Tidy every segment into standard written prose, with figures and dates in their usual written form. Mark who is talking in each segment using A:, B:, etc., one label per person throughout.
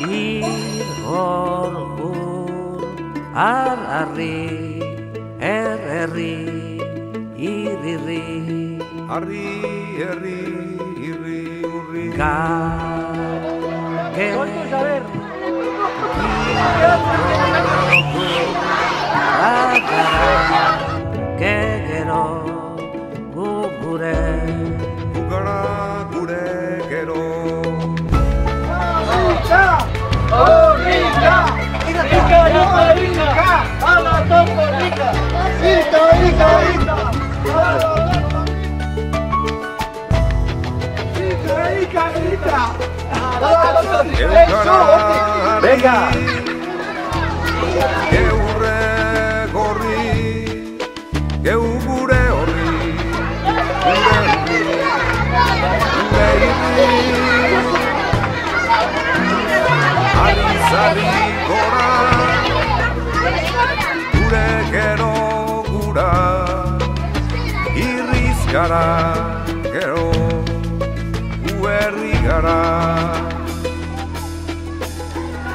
A: Ir hor hur, arri, herri, irri,
B: Arri, herri, irri, urri.
A: Gero, gugure,
B: Gugara, gure, gero.
C: Rica, ala topo rica, rica.
B: Venga. Geurre gorri, geu gure horri, gure irri, alizari gora, gure gero gura, irriz gara, gero, uerri gara.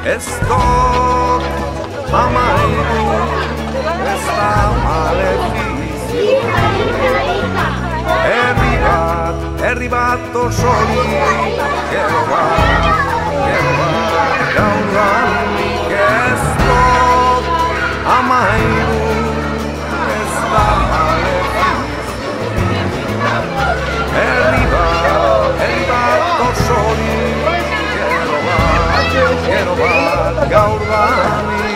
B: Ez dut amairu, ez da malefizio. Herri bat osorik, gero bat, gaur ganik. Ez dut amairu, ez da malefizio. Herri bat osorik, gero bat, gaur ganik.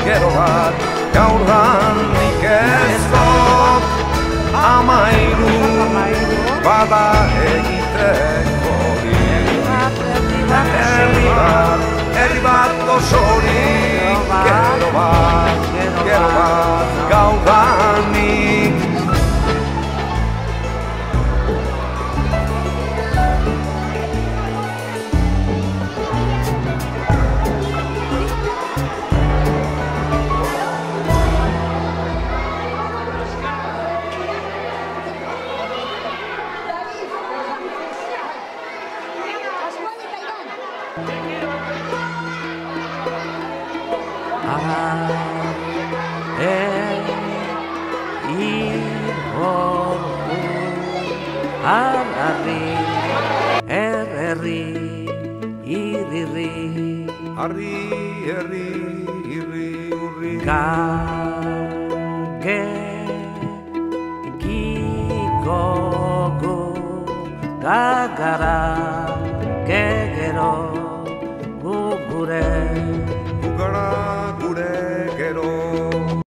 B: Gero bat, gaur ganik. Ez dut amairu, bada egiteko herri bat osorik. Gero bat, gaur ganik. Arri, herri, irri, urri.
A: Gikogu, gagara, gegero, gugure.